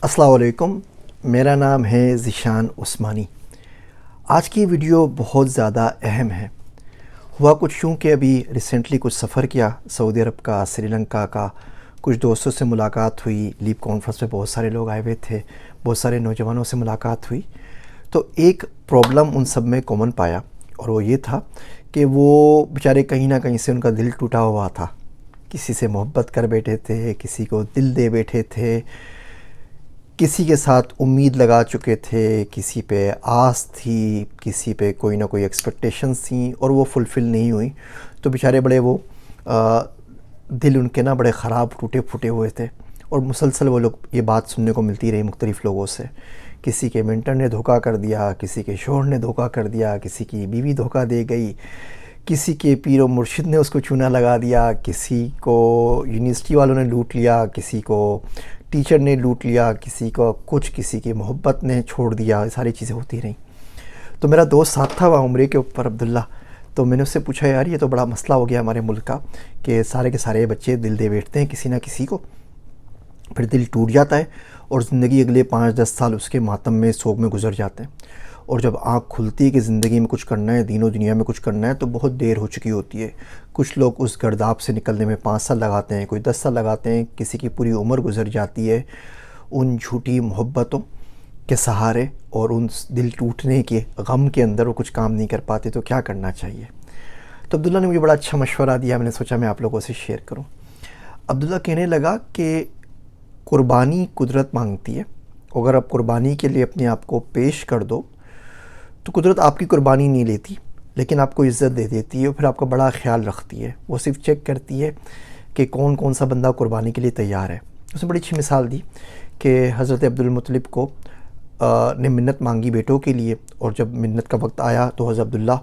السلام علیکم، میرا نام ہے ذیشان عثمانی۔ آج کی ویڈیو بہت زیادہ اہم ہے۔ ہوا کچھ یوں کہ ابھی ریسنٹلی کچھ سفر کیا، سعودی عرب کا، سری لنکا کا، کچھ دوستوں سے ملاقات ہوئی، لیپ کانفرنس میں بہت سارے لوگ آئے ہوئے تھے، بہت سارے نوجوانوں سے ملاقات ہوئی۔ تو ایک پرابلم ان سب میں کامن پایا، اور وہ یہ تھا کہ وہ بیچارے کہیں نہ کہیں سے ان کا دل ٹوٹا ہوا تھا۔ کسی سے محبت کر بیٹھے تھے، کسی کو دل دے بیٹھے تھے، کسی کے ساتھ امید لگا چکے تھے، کسی پہ آس تھی، کسی پہ کوئی نہ کوئی ایکسپیکٹیشنز تھیں اور وہ فلفل نہیں ہوئی۔ تو بیچارے بڑے وہ دل ان کے نا بڑے خراب ٹوٹے پھوٹے ہوئے تھے، اور مسلسل وہ لوگ یہ بات سننے کو ملتی رہی مختلف لوگوں سے۔ کسی کے مینٹر نے دھوکہ کر دیا، کسی کے شوہر نے دھوکہ کر دیا، کسی کی بیوی دھوکہ دے گئی، کسی کے پیر و مرشد نے اس کو چونا لگا دیا، کسی کو یونیورسٹی والوں نے لوٹ لیا، کسی کو ٹیچر نے لوٹ لیا، کسی کو کچھ، کسی کی محبت نے چھوڑ دیا، یہ ساری چیزیں ہوتی رہیں۔ تو میرا دوست ساتھ تھا وہاں عمرے کے اوپر، عبداللہ۔ تو میں نے اس سے پوچھا، یار یہ تو بڑا مسئلہ ہو گیا ہمارے ملک کا کہ سارے کے سارے بچے دل دے بیٹھتے ہیں کسی نہ کسی کو، پھر دل ٹوٹ جاتا ہے اور زندگی اگلے 5-10 سال اس کے ماتم میں، سوگ میں گزر جاتے ہیں، اور جب آنکھ کھلتی ہے کہ زندگی میں کچھ کرنا ہے، دین و دنیا میں کچھ کرنا ہے، تو بہت دیر ہو چکی ہوتی ہے۔ کچھ لوگ اس گرداب سے نکلنے میں 5 سال لگاتے ہیں، کوئی 10 سال لگاتے ہیں، کسی کی پوری عمر گزر جاتی ہے ان جھوٹی محبتوں کے سہارے، اور ان دل ٹوٹنے کے غم کے اندر وہ کچھ کام نہیں کر پاتے۔ تو کیا کرنا چاہیے؟ تو عبداللہ نے مجھے بڑا اچھا مشورہ دیا، میں نے سوچا میں آپ لوگوں سے شیئر کروں۔ عبداللہ کہنے لگا کہ قربانی قدرت مانگتی ہے، اگر آپ قربانی کے لیے اپنے آپ کو پیش کر دو تو قدرت آپ کی قربانی نہیں لیتی، لیکن آپ کو عزت دے دیتی ہے، اور پھر آپ کا بڑا خیال رکھتی ہے۔ وہ صرف چیک کرتی ہے کہ کون کون سا بندہ قربانی کے لیے تیار ہے۔ اس نے بڑی اچھی مثال دی کہ حضرت عبدالمطلب کو نے منت مانگی بیٹوں کے لیے، اور جب منت کا وقت آیا تو حضرت عبداللہ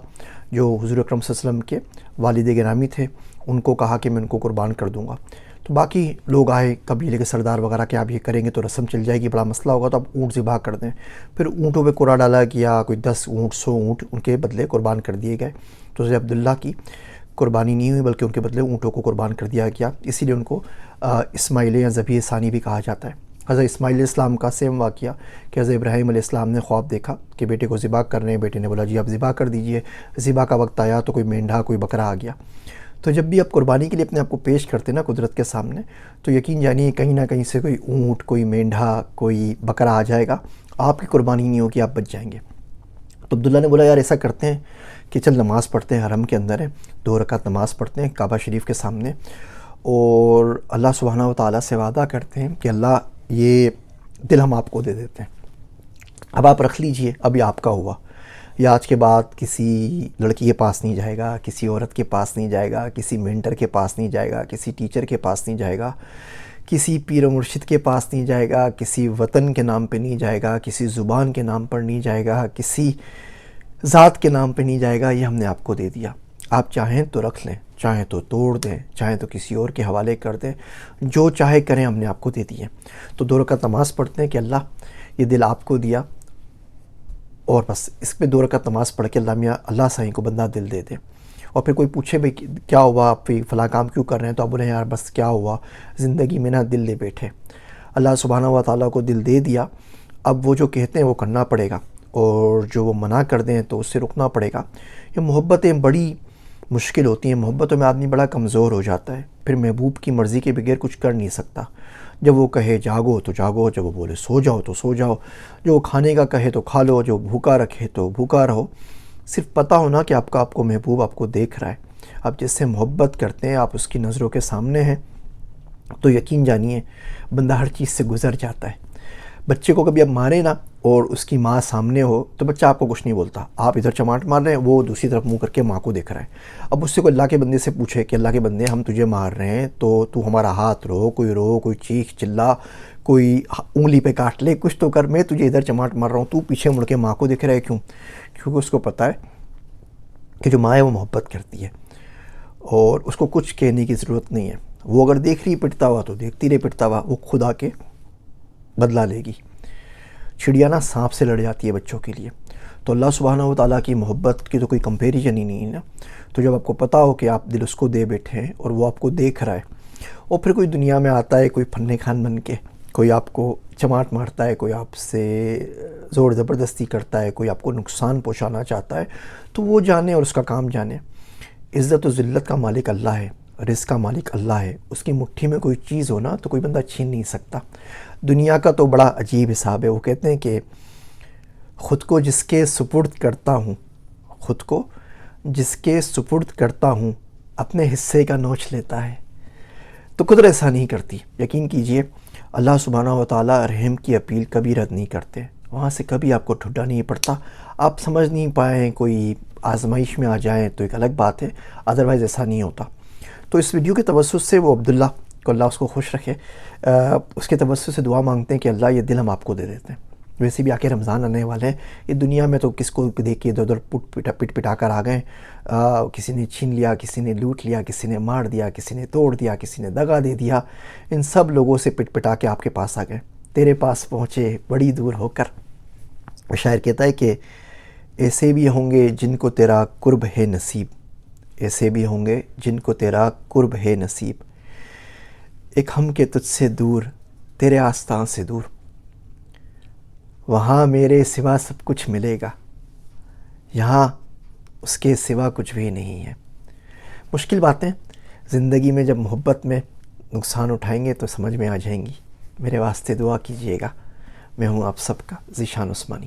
جو حضور اکرم صلی اللہ علیہ وسلم کے والد گرامی تھے، ان کو کہا کہ میں ان کو قربان کر دوں گا۔ تو باقی لوگ آئے قبیلے کے سردار وغیرہ کہ آپ یہ کریں گے تو رسم چل جائے گی، بڑا مسئلہ ہوگا، تو آپ اونٹ ذبح کر دیں۔ پھر اونٹوں پہ قرعہ ڈالا گیا، کوئی 10 اونٹ 100 اونٹ ان کے بدلے قربان کر دیے گئے۔ تو حضرت عبداللہ کی قربانی نہیں ہوئی، بلکہ ان کے بدلے اونٹوں کو قربان کر دیا گیا، اسی لیے ان کو اسماعیل یا ذبیح ثانی بھی کہا جاتا ہے۔ حضرت اسماعیل علیہ السلام کا سیم واقعہ کہ حضرت ابراہیم علیہ السلام نے خواب دیکھا کہ بیٹے کو ذبح کر رہے ہیں، بیٹے نے بولا جی آپ ذبح کر دیجئے۔ ذبح کا وقت آیا تو کوئی مینڈھا، کوئی بکرا آ گیا۔ تو جب بھی آپ قربانی کے لیے اپنے آپ کو پیش کرتے نا قدرت کے سامنے، تو یقین جانیے کہیں نہ کہیں سے کوئی اونٹ، کوئی مینڈھا، کوئی بکرا آ جائے گا، آپ کی قربانی نہیں ہوگی، آپ بچ جائیں گے۔ تو عبداللہ نے بولا یار ایسا کرتے ہیں کہ چل نماز پڑھتے ہیں، حرم کے اندر ہے، 2 رکعت نماز پڑھتے ہیں کعبہ شریف کے سامنے، اور اللہ سبحانہ و تعالیٰ سے وعدہ کرتے ہیں کہ اللہ یہ دل ہم آپ کو دے دیتے ہیں، اب آپ رکھ لیجئے، اب یہ آپ کا ہوا۔ یہ آج کے بعد کسی لڑکی کے پاس نہیں جائے گا، کسی عورت کے پاس نہیں جائے گا، کسی مینٹر کے پاس نہیں جائے گا، کسی ٹیچر کے پاس نہیں جائے گا، کسی پیر و مرشد کے پاس نہیں جائے گا، کسی وطن کے نام پہ نہیں جائے گا، کسی زبان کے نام پر نہیں جائے گا، کسی ذات کے نام پہ نہیں جائے گا، یہ ہم نے آپ کو دے دیا۔ آپ چاہیں تو رکھ لیں، چاہیں تو توڑ دیں، چاہیں تو کسی اور کے حوالے کر دیں، جو چاہے کریں، ہم نے آپ کو دے دیے۔ تو 2 رکعت نماز پڑھتے ہیں کہ اللہ یہ دل آپ کو دیا، اور بس اس پہ 2 رکعت نماز پڑھ کے اللہ میاں اللہ سائیں کو بندہ دل دے دے۔ اور پھر کوئی پوچھے بھئی کیا ہوا، آپ فلاں کام کیوں کر رہے ہیں، تو آپ بولیں یار بس کیا ہوا، زندگی میں نا دل دے بیٹھے، اللہ سبحانہ و تعالیٰ کو دل دے دیا، اب وہ جو کہتے ہیں وہ کرنا پڑے گا، اور جو وہ منع کر دیں تو اس سے رکنا پڑے گا۔ یہ محبتیں بڑی مشکل ہوتی ہیں، محبتوں میں آدمی بڑا کمزور ہو جاتا ہے، پھر محبوب کی مرضی کے بغیر کچھ کر نہیں سکتا۔ جب وہ کہے جاگو تو جاگو، جب وہ بولے سو جاؤ تو سو جاؤ، جو کھانے کا کہے تو کھا لو، جو بھوکا رکھے تو بھوکا رہو۔ صرف پتہ ہونا کہ آپ کو محبوب آپ کو دیکھ رہا ہے، آپ جس سے محبت کرتے ہیں، آپ اس کی نظروں کے سامنے ہیں، تو یقین جانیے بندہ ہر چیز سے گزر جاتا ہے۔ بچے کو کبھی آپ ماریں نا اور اس کی ماں سامنے ہو تو بچہ آپ کو کچھ نہیں بولتا، آپ ادھر چماٹ مار رہے ہیں، وہ دوسری طرف منہ کر کے ماں کو دیکھ رہا ہے۔ اب اس سے کوئی اللہ کے بندے سے پوچھے کہ اللہ کے بندے ہم تجھے مار رہے ہیں تو ہمارا ہاتھ رو، کوئی چیخ چلا، کوئی انگلی پہ کاٹ لے، کچھ تو کر، میں تجھے ادھر چماٹ مار رہا ہوں، تو پیچھے مڑ کے ماں کو دیکھ رہا ہے کیوں؟ کیونکہ اس کو پتہ ہے کہ جو ماں ہے وہ محبت کرتی ہے، اور اس کو کچھ کہنے کی ضرورت نہیں ہے۔ وہ اگر دیکھ رہی پٹتا ہوا تو دیکھتی رہے پٹتا ہوا، وہ خدا کے بدلہ لے گی۔ چڑیا نا سانپ سے لڑ جاتی ہے بچوں کے لیے، تو اللہ سبحانہ و تعالیٰ کی محبت کی تو کوئی کمپیریزن ہی نہیں ہے نا۔ تو جب آپ کو پتہ ہو کہ آپ دل اس کو دے بیٹھے ہیں اور وہ آپ کو دیکھ رہا ہے، اور پھر کوئی دنیا میں آتا ہے کوئی فن خان بن کے کوئی آپ کو چماٹ مارتا ہے، کوئی آپ سے زور زبردستی کرتا ہے، کوئی آپ کو نقصان پہنچانا چاہتا ہے، تو وہ جانے اور اس کا کام جانے۔ عزت و ذلت کا مالک اللہ ہے، رزق کا مالک اللہ ہے، اس کی مٹھی میں کوئی چیز ہو نا تو کوئی بندہ چھین نہیں سکتا۔ دنیا کا تو بڑا عجیب حساب ہے، وہ کہتے ہیں کہ خود کو جس کے سپرد کرتا ہوں، خود کو جس کے سپرد کرتا ہوں اپنے حصے کا نوچ لیتا ہے۔ تو قدرت ایسا نہیں کرتی، یقین کیجئے اللہ سبحانہ و تعالیٰ رحم کی اپیل کبھی رد نہیں کرتے، وہاں سے کبھی آپ کو ٹھڈا نہیں پڑتا۔ آپ سمجھ نہیں پائیں، کوئی آزمائش میں آ جائیں تو ایک الگ بات ہے، ادروائز ایسا نہیں ہوتا۔ تو اس ویڈیو کے توسط سے وہ عبداللہ کو اللہ اس کو خوش رکھے، اس کے توسط سے دعا مانگتے ہیں کہ اللہ یہ دل ہم آپ کو دے دیتے ہیں۔ ویسے بھی آ کے رمضان آنے والے ہیں، یہ دنیا میں تو کس کو دیکھ کے ادھر ادھر پٹ پٹا کر آ گئے، کسی نے چھین لیا، کسی نے لوٹ لیا، کسی نے مار دیا، کسی نے توڑ دیا، کسی نے دغا دے دیا، ان سب لوگوں سے پٹ پٹا کے آپ کے پاس آ گئے، تیرے پاس پہنچے بڑی دور ہو کر۔ شاعر کہتا ہے کہ ایسے بھی ہوں گے جن کو تیرا قرب ہے نصیب، ایسے بھی ہوں گے جن کو تیرا قرب ہے نصیب، ایک ہم کے تجھ سے دور تیرے آستان سے دور، وہاں میرے سوا سب کچھ ملے گا، یہاں اس کے سوا کچھ بھی نہیں ہے۔ مشکل باتیں زندگی میں جب محبت میں نقصان اٹھائیں گے تو سمجھ میں آ جائیں گی۔ میرے واسطے دعا کیجئے گا۔ میں ہوں آپ سب کا ذیشان عثمانی۔